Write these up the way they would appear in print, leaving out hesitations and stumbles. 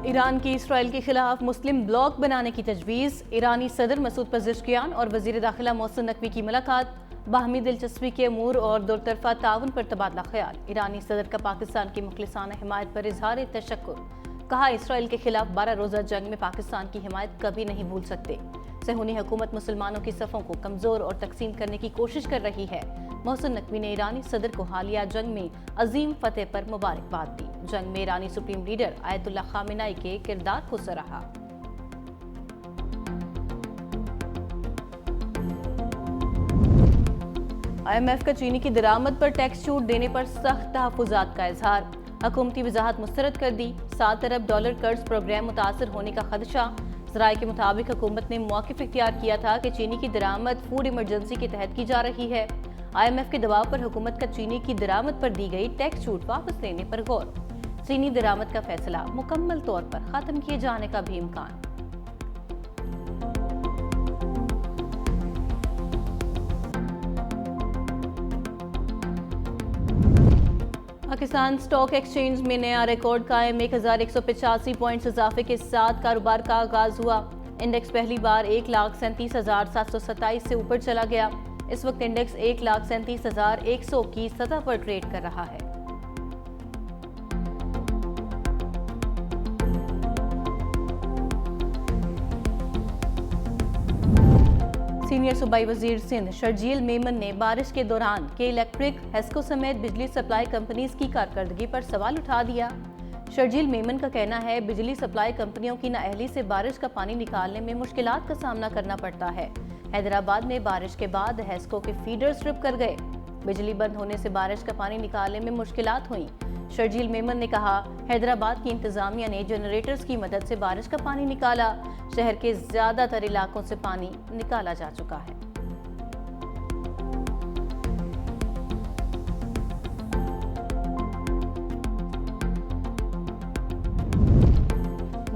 ایران کی اسرائیل کے خلاف مسلم بلاک بنانے کی تجویز، ایرانی صدر مسعود پزشکیان اور وزیر داخلہ محسن نقوی کی ملاقات، باہمی دلچسپی کے امور اور دو طرفہ تعاون پر تبادلہ خیال۔ ایرانی صدر کا پاکستان کی مخلصانہ حمایت پر اظہار تشکر، کہا اسرائیل کے خلاف 12 روزہ جنگ میں پاکستان کی حمایت کبھی نہیں بھول سکتے۔ صہیونی حکومت مسلمانوں کی صفوں کو کمزور اور تقسیم کرنے کی کوشش کر رہی ہے۔ محسن نقوی نے ایرانی صدر کو حالیہ جنگ میں عظیم فتح پر مبارکباد دی۔ جنگ میں ایرانی سپریم لیڈر آیت اللہ خامنہ ای کے کردار کو سراہا۔ آئی ایم ایف کا چینی کی درآمد پر ٹیکس چھوٹ دینے پر سخت تحفظات کا اظہار، حکومتی وضاحت مسترد کر دی۔ $7 ارب قرض پروگرام متاثر ہونے کا خدشہ، ذرائع کے مطابق حکومت نے موقف اختیار کیا تھا کہ چینی کی درآمد فوڈ ایمرجنسی کے تحت کی جا رہی ہے۔ آئی ایم ایف کے دباؤ پر حکومت کا چینی کی درآمد پر دی گئی ٹیکس چھوٹ واپس لینے پر غور، چینی درآمد کا فیصلہ مکمل طور پر ختم کیے جانے کا بھی امکان۔ پاکستان سٹاک ایکسچینج میں نیا ریکارڈ قائم، 1185 پوائنٹس اضافے کے ساتھ کاروبار کا آغاز ہوا۔ انڈیکس پہلی بار 1,37,727 سے اوپر چلا گیا۔ اس وقت انڈیکس 1,37,100 کی سطح پر ٹریڈ کر رہا ہے۔ سینئر صوبائی وزیر سندھ شرجیل میمن نے بارش کے دوران کے الیکٹرک، ہیسکو سمیت بجلی سپلائی کمپنیز کی کارکردگی پر سوال اٹھا دیا۔ شرجیل میمن کا کہنا ہے بجلی سپلائی کمپنیوں کی نااہلی سے بارش کا پانی نکالنے میں مشکلات کا سامنا کرنا پڑتا ہے۔ حیدرآباد میں بارش کے بعد ہیسکو کے فیڈرز ٹرپ کر گئے، بجلی بند ہونے سے بارش کا پانی نکالنے میں مشکلات ہوئیں۔ شرجیل میمن نے کہا حیدرآباد کی انتظامیہ نے جنریٹرز کی مدد سے بارش کا پانی نکالا، شہر کے زیادہ تر علاقوں سے پانی نکالا جا چکا ہے۔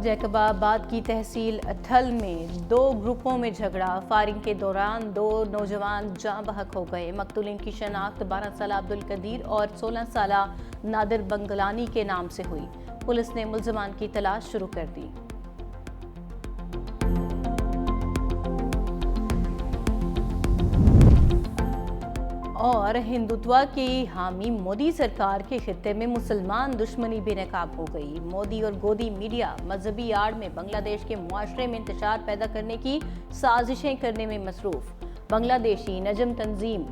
جیکب آباد کی تحصیل ٹھل میں 2 گروپوں میں جھگڑا، فائرنگ کے دوران 2 نوجوان جاں بحق ہو گئے۔ مقتولین کی شناخت 12 سالہ عبدالقدیر اور 16 سالہ نادر بنگلانی کے نام سے ہوئی۔ پولیس نے ملزمان کی تلاش شروع کر دی۔ اور ہندوتوا کی حامی مودی سرکار کے خطے میں مسلمان دشمنی بے نقاب ہو گئی۔ مودی اور گودی میڈیا مذہبی آڑ میں بنگلہ دیش کے معاشرے میں انتشار پیدا کرنے کی سازشیں کرنے میں مصروف۔ بنگلہ دیشی نجم تنظیم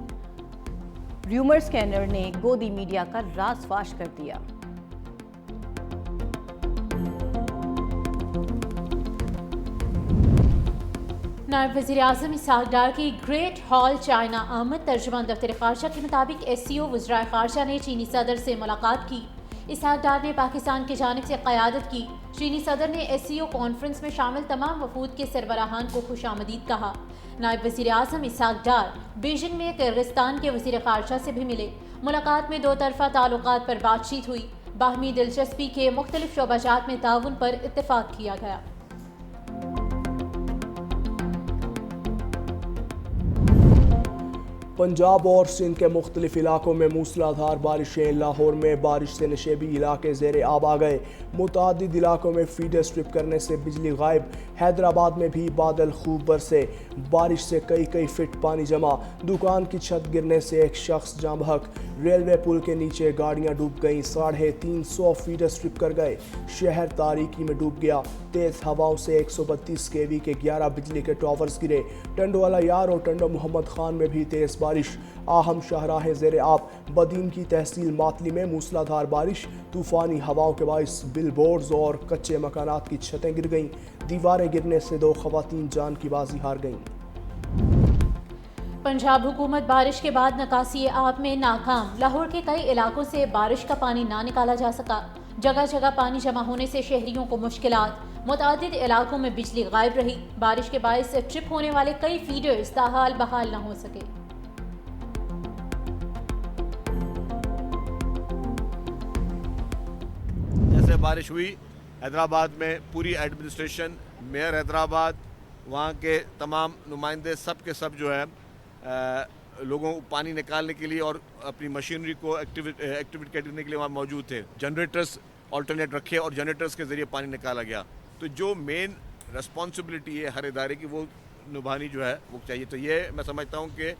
ریومر سکینر نے گودی میڈیا کا راز فاش کر دیا۔ نائب وزیر اعظم اسحاق ڈار کی گریٹ ہال چائنا آمد، ترجمان دفتر خارجہ کے مطابق ایس سی او وزرائے خارجہ نے چینی صدر سے ملاقات کی۔ اسحاق ڈار نے پاکستان کی جانب سے قیادت کی۔ چینی صدر نے ایس سی او کانفرنس میں شامل تمام وفود کے سربراہان کو خوش آمدید کہا۔ نائب وزیر اعظم اسحاق ڈار بیجنگ میں کرغزستان کے وزیر خارجہ سے بھی ملے۔ ملاقات میں 2 طرفہ تعلقات پر بات چیت ہوئی، باہمی دلچسپی کے مختلف شعبہ جات میں تعاون پر اتفاق کیا گیا۔ پنجاب اور سندھ کے مختلف علاقوں میں موسلادھار بارشیں، لاہور میں بارش سے نشیبی علاقے زیر آب آ گئے، متعدد علاقوں میں فیڈر سٹرپ کرنے سے بجلی غائب، حیدرآباد میں بھی بادل خوب برسے، بارش سے کئی فٹ پانی جمع، دکان کی چھت گرنے سے ایک شخص جاں بحق، ریلوے پل کے نیچے گاڑیاں ڈوب گئیں، 350 فیڈر سٹرپ کر گئے، شہر تاریکی میں ڈوب گیا، تیز ہواؤں سے 132 kV کے 11 بجلی کے ٹاورز گرے، ٹنڈو والا یار اور ٹنڈو محمد خان میں بھی تیز بارش، اہم شاہراہیں زیر آب، بدین کی تحصیل ماتلی میں موسلادھار بارش، طوفانی ہواؤں کے باعث بل بورڈز اور کچے مکانات کی چھتیں گر گئیں، دیواریں گرنے سے 2 خواتین جان کی بازی ہار گئیں۔ پنجاب حکومت بارش کے بعد نکاسی آب میں ناکام، لاہور کے کئی علاقوں سے بارش کا پانی نہ نکالا جا سکا، جگہ جگہ پانی جمع ہونے سے شہریوں کو مشکلات، متعدد علاقوں میں بجلی غائب رہی، بارش کے باعث ٹرپ ہونے والے کئی فیڈرز تاحال بحال نہ ہو سکے۔ جیسے بارش ہوئی حیدرآباد میں پوری ایڈمنسٹریشن، میئر حیدرآباد، وہاں کے تمام نمائندے سب کے سب جو ہے لوگوں کو پانی نکالنے کے لیے اور اپنی مشینری کو ایکٹیویٹ کرنے کے لیے وہاں موجود تھے۔ جنریٹرز ऑल्टरनेट रखे और जनरेटर्स के ज़रिए पानी निकाला गया। तो जो मेन रिस्पॉन्सिबिलिटी है हर इदारे की वो निभानी जो है वो चाहिए। तो ये मैं समझता हूँ कि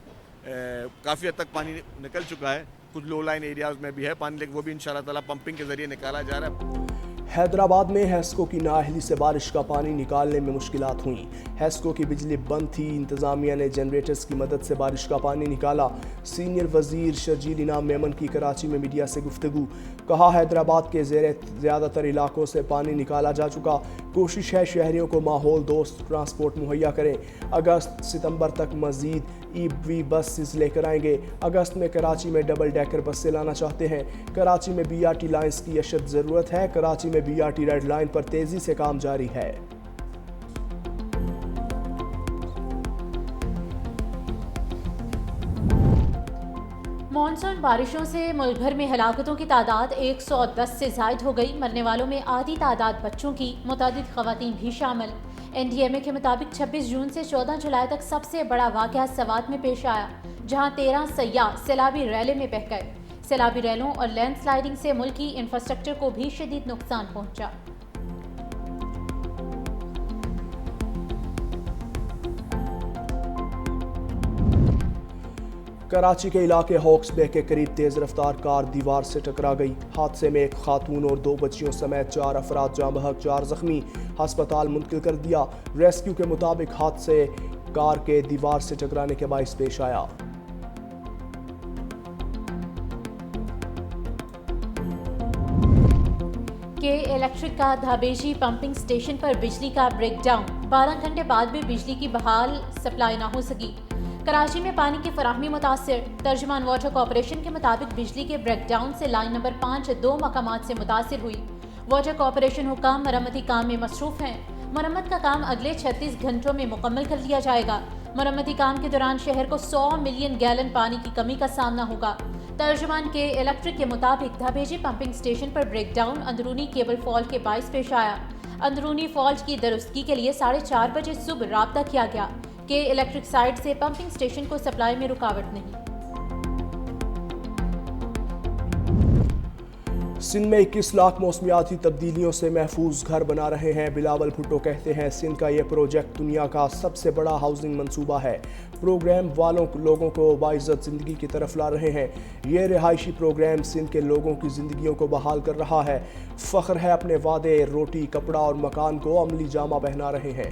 काफ़ी हद तक पानी निकल चुका है, कुछ लो लाइन एरियाज़ में भी है पानी, लेकिन वो भी इंशाल्लाह ताला पंपिंग के ज़रिए निकाला जा रहा है। हैदराबाद में हेस्को की नाअहली से बारिश का पानी निकालने में मुश्किलात हुई। हेस्को की बिजली बंद थी, इंतज़ामिया ने जनरेटर्स की मदद से बारिश का पानी निकाला। सीनियर वज़ीर शर्जील इनाम मेमन की कराची में मीडिया से गुफ्तगू, कहा हैदराबाद के ज़्यादातर इलाकों से पानी निकाला जा चुका। कोशिश है शहरियों को माहौल दोस्त ट्रांसपोर्ट मुहैया करें। अगस्त सितंबर तक मज़ीद EV बसेस लेकर आएंगे। अगस्त में कराची में डबल डेकर बसें लाना चाहते हैं। कराची में BRT लाइन्स की अशद ज़रूरत है। कराची में BRT रेड लाइन पर तेज़ी से काम जारी है। मॉनसून बारिशों से मुल्क भर में हलाकतों की तादाद 110 से ज़ायद हो गई। मरने वालों में आधी तादाद बच्चों की, मुतअद्दिद ख़वातीन भी शामिल। NDMA के मुताबिक 26 जून से 14 जुलाई तक सबसे बड़ा वाक़या सवात में पेश आया, जहां 13 सयाह सैलाबी रैले में बह गए। सैलाबी रैलों और लैंडस्लाइडिंग से मुल्की इंफ्रास्ट्रक्चर को भी शदीद नुकसान पहुंचा। कराची के इलाके हॉक्स बे के करीब तेज़ रफ्तार कार दीवार से टकरा गई। हादसे में एक खातून और 2 बच्चियों समेत 4 अफराद जाँ बहक, 4 ज़ख्मी, हस्पताल मुंतकिल कर दिया। रेस्क्यू के मुताबिक हादसे कार के दीवार से टकराने के बाइस पेश आया। के इलेक्ट्रिक का धाबेजी पंपिंग स्टेशन पर बिजली का ब्रेकडाउन, 12 घंटे बाद भी बिजली की बहाल सप्लाई न हो सकी। कराची में पानी की फराहमी मुतासिर। तर्जुमान वाटर कॉरपोरेशन के मुताबिक बिजली के ब्रेकडाउन से लाइन नंबर 5 2 मकामात से मुतासिर हुई। वाटर कॉरपोरेशन हुकाम मरम्मती काम में मसरूफ हैं। मरम्मत का काम अगले 36 घंटों में मुकम्मल कर लिया जाएगा। मरम्मती काम के दौरान शहर को 100 मिलियन गैलन पानी की कमी का सामना होगा। तर्जुमान के इलेक्ट्रिक के मुताबिक धाबेजी पंपिंग स्टेशन पर ब्रेकडाउन अंदरूनी केबल फॉल्ट के बाइस पेश आया। अंदरूनी फॉल्ट की दुरुस्तगी के लिए 4:30 बजे सुबह राब्ता किया गया कि इलेक्ट्रिक साइड से पंपिंग स्टेशन को सप्लाई में रुकावट नहीं। सिंध में 21 लाख मौसमियाती तब्दीलियों से महफूज घर बना रहे हैं। बिलावल भुट्टो कहते हैं सिंध का ये प्रोजेक्ट दुनिया का सबसे बड़ा हाउसिंग मंसूबा है। प्रोग्राम वालों लोगों को बाइज्जत ज़िंदगी की तरफ ला रहे हैं। ये रिहायशी प्रोग्राम सिंध के लोगों की ज़िंदगियों को बहाल कर रहा है। फ़ख्र है अपने वादे, रोटी, कपड़ा और मकान को अमली जामा पहना रहे हैं।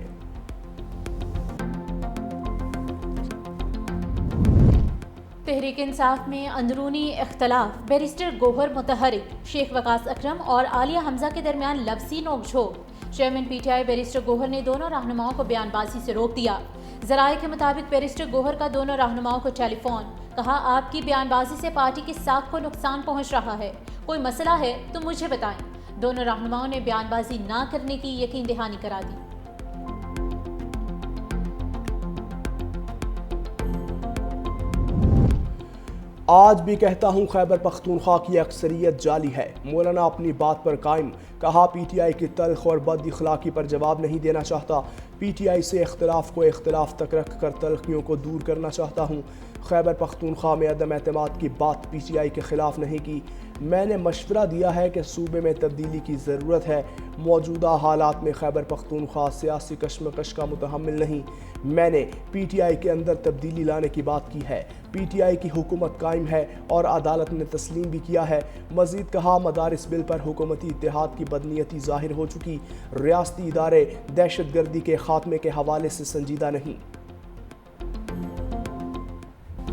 तहरीक इंसाफ में अंदरूनी इख्तलाफ, बैरिस्टर गोहर मुतहरिक, शेख वकास अकरम और आलिया हमजा के दरमियान लफ्ज़ी नोकझोंक। चेयरमैन PTI बैरिस्टर गोहर ने दोनों रहनुमाओं को बयानबाजी से रोक दिया। ज़राए के मुताबिक बैरिस्टर गोहर का दोनों रहनुमाओं को टेलीफोन, कहा आपकी बयानबाजी से पार्टी की साख को नुकसान पहुँच रहा है, कोई मसला है तो मुझे बताएं। दोनों रहनुमाओं ने बयानबाजी ना करने की यकीन दहानी करा दी। आज भी कहता हूँ खैबर पख्तूनख्वा की अक्सरियत जाली है। मौलाना अपनी बात पर कायम, कहा PTI की तल्ख और बद इखलाकी पर जवाब नहीं देना चाहता। PTI से इख्तलाफ को इख्तलाफ तक रख कर तल्खियों को दूर करना चाहता हूँ। खैबर पख्तूनख्वा में अदम एतमाद की बात PTI के ख़िलाफ़ नहीं की। मैंने मशवरा दिया है कि सूबे में तब्दीली की ज़रूरत है। मौजूदा हालात में खैबर पख्तूनख्वा सियासी कशमकश का मुतहम्मिल नहीं। मैंने PTI के अंदर तब्दीली लाने की बात की है। PTI की हुकूमत कायम है और अदालत ने तस्लीम भी किया है। मज़ीद कहा मदारिस बिल पर हुकूमती इत्तेहाद की बदनीयती ज़ाहिर हो चुकी। रियासती इदारे दहशत गर्दी के खात्मे के हवाले से संजीदा नहीं।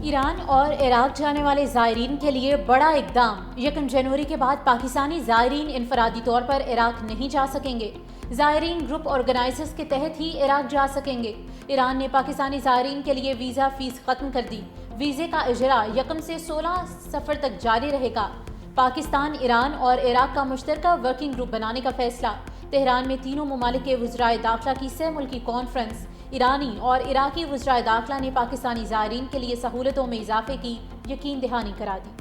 ईरान और इराक जाने वाले ज़ायरीन के लिए बड़ा इक़दाम। 1 जनवरी के बाद पाकिस्तानी ज़ायरीन इनफरादी तौर पर इराक नहीं जा सकेंगे। ज़ायरीन ग्रुप ऑर्गेनाइजर्स के तहत ही इराक जा सकेंगे। ईरान ने पाकिस्तानी ज़ायरीन के लिए वीज़ा फ़ीस ख़त्म कर दी। वीज़े का इजरा 1 से 16 सफ़र तक जारी रहेगा। पाकिस्तान, ईरान और इराक का मुश्तरका वर्किंग ग्रुप बनाने का फैसला। तेहरान में तीनों ममालिक के वज़राए दाखिला की सह मुल्की कॉन्फ्रेंस। ईरानी और इराकी वज़राए दाखिला ने पाकिस्तानी ज़ायरीन के लिए सहूलतों में इजाफे की यकीन दहानी करा दी।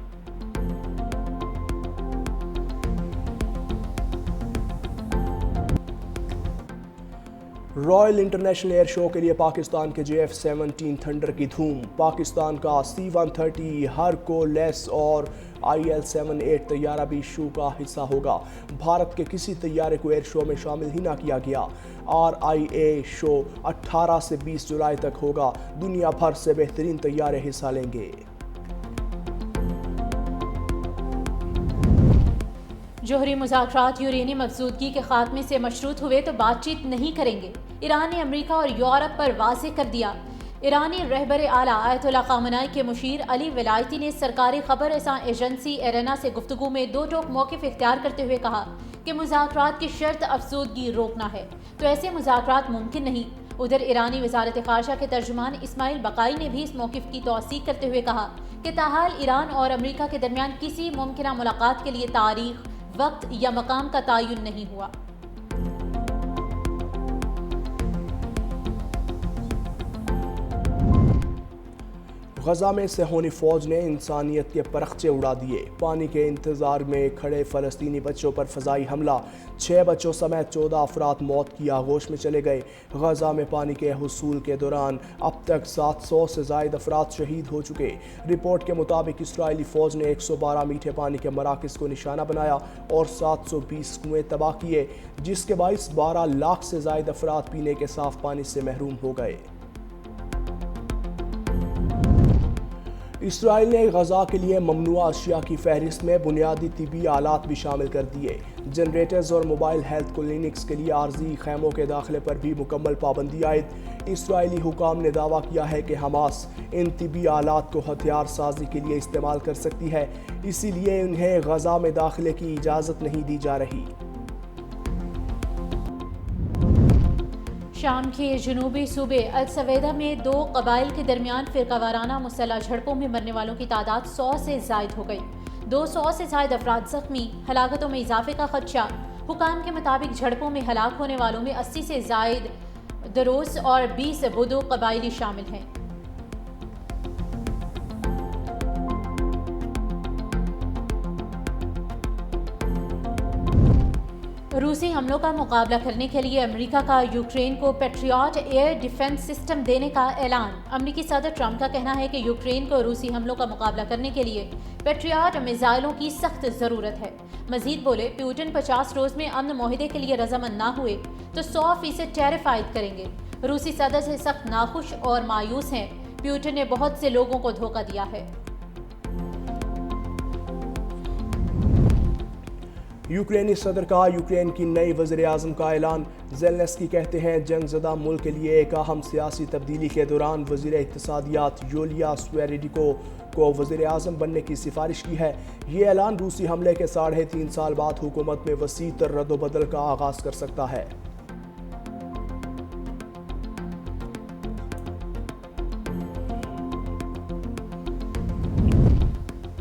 रॉयल इंटरनेशनल एयर शो के लिए पाकिस्तान के JF-17 थंडर की धूम। पाकिस्तान का C-130 हर को लेस और IL-78 तैयारा भी शो का हिस्सा होगा। भारत के किसी तैयारे को एयर शो में शामिल ही ना किया गया। RIA शो 18 से 20 जुलाई तक होगा। दुनिया भर से बेहतरीन तैयारे हिस्सा लेंगे। जोहरी मुज़ाकरात यूरेनियम अफजूदगी के खात्मे से मशरूत हुए तो बातचीत नहीं करेंगे। ईरान ने अमेरिका और यूरोप पर वाज़ेह कर दिया। ईरानी रहबर आला आयतुल्लाह ख़ामेनी के मुशीर अली विलायती ने सरकारी खबर रसां एजेंसी एरेना से गुफ्तगू में दो टोक मौक़िफ़ इख्तियार करते हुए कहा कि मुज़ाकरात की शर्त अफजूदगी रोकना है, तो ऐसे मुज़ाकरात मुमकिन नहीं। उधर ईरानी वज़ारत ख़ारजा के तर्जुमान इस्माइल बक़ाई ने भी इस मौक़िफ़ की तौसीक़ करते हुए कहा कि ताहाल ईरान और अमेरिका के दरमियान किसी मुमकिना मुलाकात के लिए तारीख़, वक्त या मकाम का तयन नहीं हुआ। गजा में सेहोनी फौज ने इंसानियत के परखचे उड़ा दिए। पानी के इंतजार में खड़े फ़लस्तीनी बच्चों पर फ़ज़ाई हमला, 6 बच्चों समेत 14 अफराद मौत की आगोश में चले गए। गजा में पानी के हुसूल के दौरान अब तक 700 से ज़ायद अफराद शहीद हो चुके। रिपोर्ट के मुताबिक इसराइली फ़ौज ने 112 मीठे पानी के मराकज़ को निशाना बनाया और 720 कुएँ तबाह किए, जिसके बाइस 12 लाख से ज़ायद अफराद पीने के साफ़ पानी से महरूम हो गए। इसराइल ने गजा के लिए ममनुआ अशिया की फहरिस्त में बुनियादी तिबी आलात भी शामिल कर दिए। जनरेटर्स और मोबाइल हेल्थ क्लिनिक्स के लिए आर्जी खैमों के दाखिले पर भी मुकम्मल पाबंदी आयद। इसराइली हुकाम ने दावा किया है कि हमास इन तिबी आलात को हथियार साजी के लिए इस्तेमाल कर सकती है, इसीलिए उन्हें गजा में दाखिले की इजाज़त नहीं दी जा रही। शाम के जनूबी सूबे अल सवेदा में 2 कबाइल के दरमियान फिरकावाराना मुसल्लह झड़पों में मरने वालों की तादाद 100 से ज़ायद हो गई। 200 से ज़ायद अफराद ज़ख्मी, हलाकतों में इजाफे का खदशा। हुकाम के मुताबिक झड़पों में हलाक होने वालों में 80 से ज़ायद दरोस और 20 बुदो कबाइली शामिल हैं। रूसी हमलों का मुकाबला करने के लिए अमेरिका का यूक्रेन को पैट्रियट एयर डिफेंस सिस्टम देने का ऐलान। अमेरिकी सदर ट्रंप का कहना है कि यूक्रेन को रूसी हमलों का मुकाबला करने के लिए पैट्रियट मिसाइलों की सख्त ज़रूरत है। मजीद बोले, प्यूटन 50 रोज़ में अमन मुआहदे के लिए रजामंद ना हुए तो 100% टेरिफाइड करेंगे। रूसी सदर से सख्त नाखुश और मायूस हैं। प्यूटन ने बहुत से लोगों को धोखा दिया है। यूक्रेनी सदर का यूक्रेन की नई वज़ीर आज़म का ऐलान। ज़ेलेंस्की कहते हैं जंगज़दा मुल्क के लिए एक अहम सियासी तब्दीली के दौरान वज़ीर इक़्तिसादियात यूलिया स्वेरिडिको को वज़ीर आज़म बनने की सिफारिश की है। ये ऐलान रूसी हमले के 3.5 साल बाद हुकूमत में वसी तर रद्दोबदल का आगाज़ कर सकता है।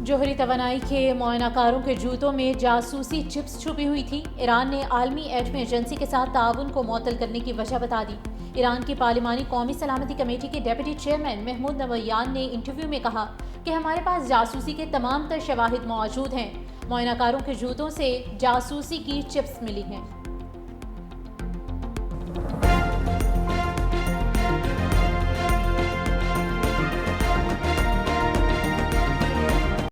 जोहरी तवानाई के मुआयनाकारों के जूतों में जासूसी चिप्स छुपी हुई थी। ईरान ने आलमी एटमी एजेंसी के साथ ताउन को मुअत्तल करने की वजह बता दी। ईरान की पार्लिमानी कौमी सलामती कमेटी के डेप्यूटी चेयरमैन महमूद नवैयान ने इंटरव्यू में कहा कि हमारे पास जासूसी के तमाम तर शवाहिद मौजूद हैं। मुआयनाकारों के जूतों से जासूसी की चिप्स मिली हैं।